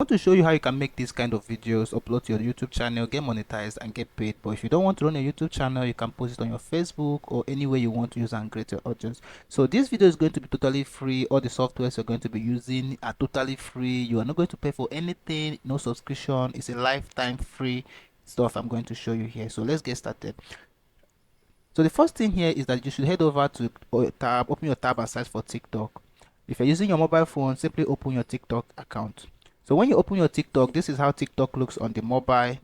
want to show you how you can make these kind of videos, upload to your YouTube channel, get monetized and get paid. But if you don't want to run a YouTube channel, you can post it on your Facebook or anywhere you want to use and create your audience. So this video is going to be totally free. All the softwares you're going to be using are totally free. You are not going to pay for anything, no subscription. It's a lifetime free stuff I'm going to show you here. So let's get started. So the first thing here is that you should head over to tab, open your tab and search for TikTok. If you're using your mobile phone, simply open your TikTok account. So when you open your TikTok, this is how TikTok looks on the mobile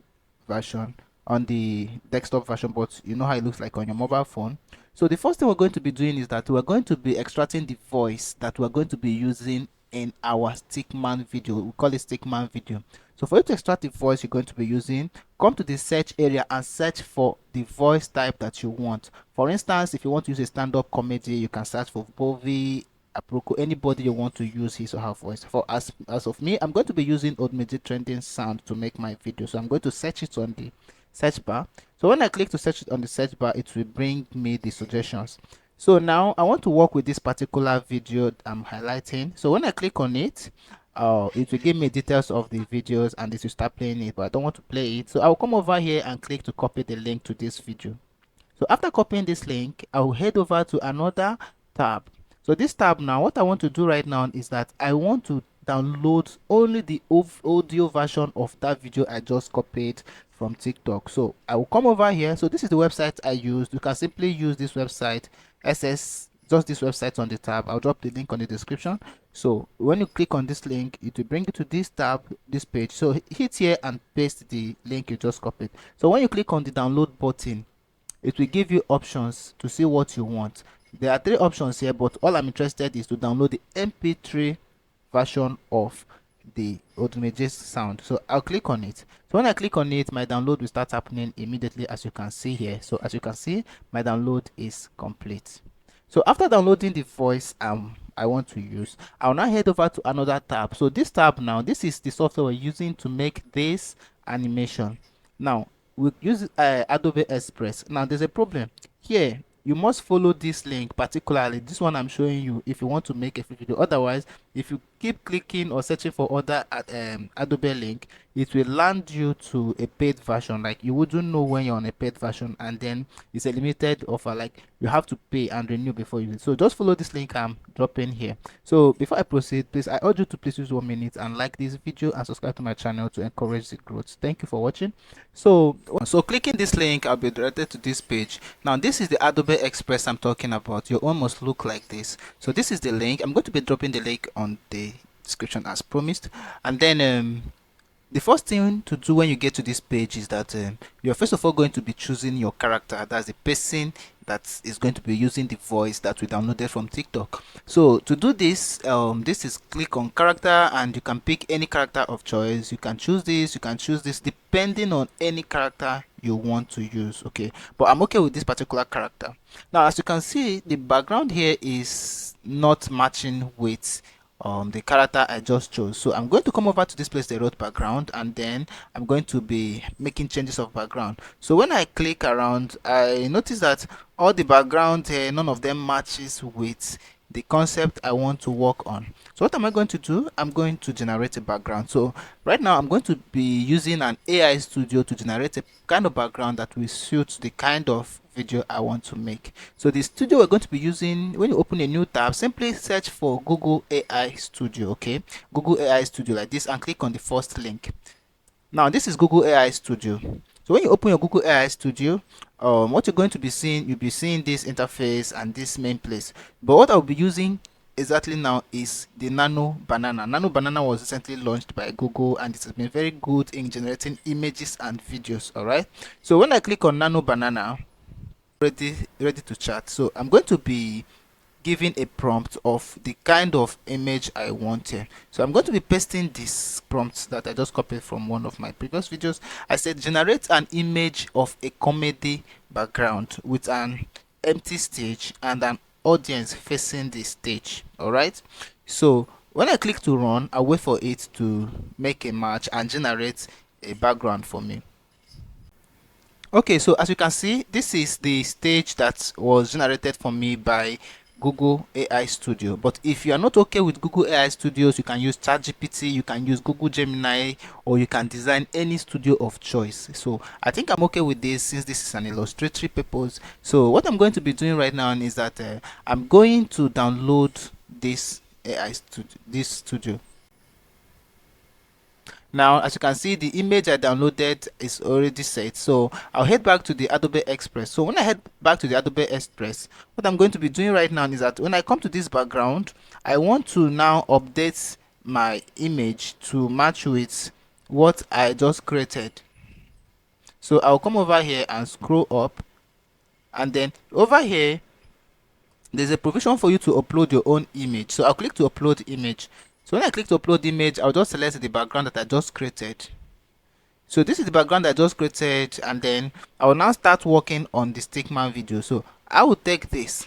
version, on the desktop version, but you know how it looks like on your mobile phone. So the first thing we're going to be doing is that we're going to be extracting the voice that we're going to be using in our Stickman video. We call it Stickman video. So for you to extract the voice you're going to be using, come to the search area and search for the voice type that you want. For instance, if you want to use a stand-up comedy, you can search for Bovi, Aproko, anybody you want to use his or her voice. For as of me, I'm going to be using Odmedi trending sound to make my video. So I'm going to search it on the search bar. So when I click to search it on the search bar, it will bring me the suggestions. So now I want to work with this particular video I'm highlighting. So when I click on it, it will give me details of the videos and this will start playing it, but I don't want to play it. So I'll come over here and click to copy the link to this video. So after copying this link, I'll head over to another tab. So this tab now, what I want to do right now is that I want to download only the audio version of that video I just copied from TikTok. So I will come over here. So this is the website I used. You can simply use this website, just this website on the tab. I'll drop the link on the description. So when you click on this link, it will bring you to this tab, this page. So hit here and paste the link you just copied. So when you click on the download button, it will give you options to see what you want. There are 3 options here, but all I'm interested is to download the MP3 version of the Odmedi sound. So I'll click on it. So when I click on it, my download will start happening immediately, as you can see here. So as you can see, my download is complete. So after downloading the voice I want to use, I'll now head over to another tab. So this tab now, this is the software we're using to make this animation. Now we use Adobe Express. Now there's a problem here. You must follow this link, particularly this one I'm showing you, if you want to make a video. Otherwise, if you keep clicking or searching for other Adobe link, it will land you to a paid version. Like you wouldn't know when you're on a paid version, and then it's a limited offer. Like you have to pay and renew before you. So just follow this link I'm dropping here. So before I proceed, please, I urge you to please use 1 minute and like this video and subscribe to my channel to encourage the growth. Thank you for watching. So clicking this link, I'll be directed to this page. Now this is the Adobe Express I'm talking about. Your own must look like this. So this is the link. I'm going to be dropping the link on the description as promised. And then the first thing to do when you get to this page is that you're first of all going to be choosing your character. That's the person that is going to be using the voice that we downloaded from TikTok. So to do this, this is click on character, and you can pick any character of choice. You can choose this, you can choose this, depending on any character you want to use. Okay, but I'm okay with this particular character. Now as you can see, the background here is not matching with the character I just chose. So I'm going to come over to this place they wrote background, and then I'm going to be making changes of background. So when I click around, I notice that all the background here, none of them matches with the concept I want to work on. So what am I going to do? I'm going to generate a background. So right now I'm going to be using an AI studio to generate a kind of background that will suit the kind of video I want to make. So the studio we're going to be using, when you open a new tab, simply search for Google AI Studio. Okay, Google AI Studio like this, and click on the first link. Now this is Google AI Studio. So when you open your Google AI Studio, what you're going to be seeing, you'll be seeing this interface and this main place. But what I'll be using exactly now is the Nano Banana. Nano Banana was recently launched by Google, and it has been very good in generating images and videos. All right. So when I click on Nano Banana, ready to chat. So I'm going to be giving a prompt of the kind of image I want here. So I'm going to be pasting this prompt that I just copied from one of my previous videos. I said generate an image of a comedy background with an empty stage and an audience facing the stage. All right, so when I click to run, I'll wait for it to make a match and generate a background for me. Okay, so as you can see, this is the stage that was generated for me by Google AI Studio. But if you are not okay with Google AI Studios, you can use ChatGPT, you can use Google Gemini, or you can design any studio of choice. So I think I'm okay with this since this is an illustratory purpose. So what I'm going to be doing right now is that I'm going to download this AI studio, this studio. Now, as you can see, the image I downloaded is already set. So I'll head back to the Adobe Express. So when I head back to the Adobe Express, what I'm going to be doing right now is that when I come to this background, I want to now update my image to match with what I just created. So I'll come over here and scroll up, and then over here there's a provision for you to upload your own image. So I'll click to upload image. So when I click to upload image, I'll just select the background that I just created. So this is the background I just created, and then I will now start working on the Stickman video. So I will take this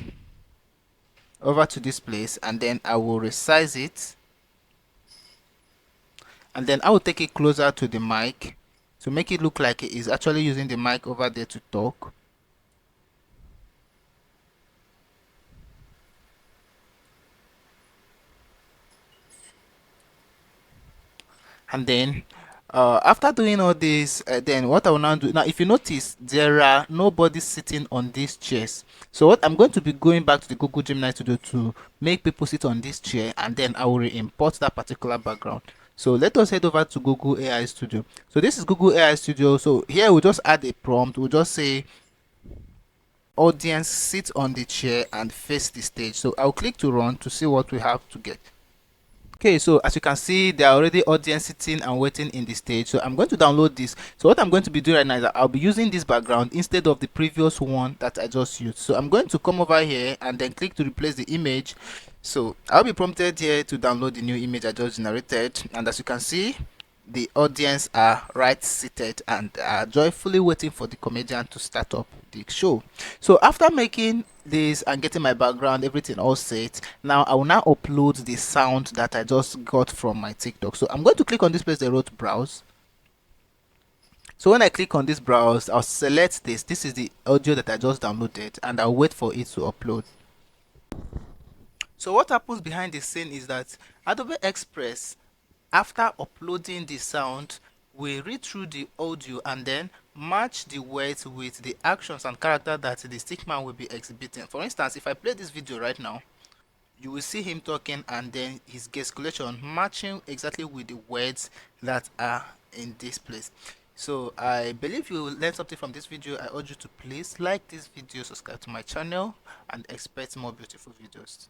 over to this place, and then I will resize it, and then I will take it closer to the mic to make it look like it is actually using the mic over there to talk. And then after doing all this, then what I will now do now, if you notice, there are nobody sitting on these chairs. So what I'm going to be going back to the Google Gemini Studio to make people sit on this chair, and then I will import that particular background. So let us head over to Google AI Studio. So this is Google AI Studio. So here we'll just add a prompt. We'll just say audience sit on the chair and face the stage. So I'll click to run to see what we have to get. Okay, so as you can see, there are already audience sitting and waiting in the stage. So I'm going to download this. So what I'm going to be doing right now is that I'll be using this background instead of the previous one that I just used. So I'm going to come over here and then click to replace the image. So I'll be prompted here to download the new image I just generated. And as you can see, the audience are right seated and are joyfully waiting for the comedian to start up the show. So after making this and getting my background, everything all set, now I will now upload the sound that I just got from my TikTok. So I'm going to click on this place they wrote browse. So when I click on this browse, I'll select this is the audio that I just downloaded, and I'll wait for it to upload. So what happens behind the scene is that Adobe Express, after uploading the sound, we read through the audio and then match the words with the actions and character that the stickman will be exhibiting. For instance, if I play this video right now, you will see him talking and then his gesticulation matching exactly with the words that are in this place. So I believe you will learn something from this video. I urge you to please like this video, subscribe to my channel, and expect more beautiful videos.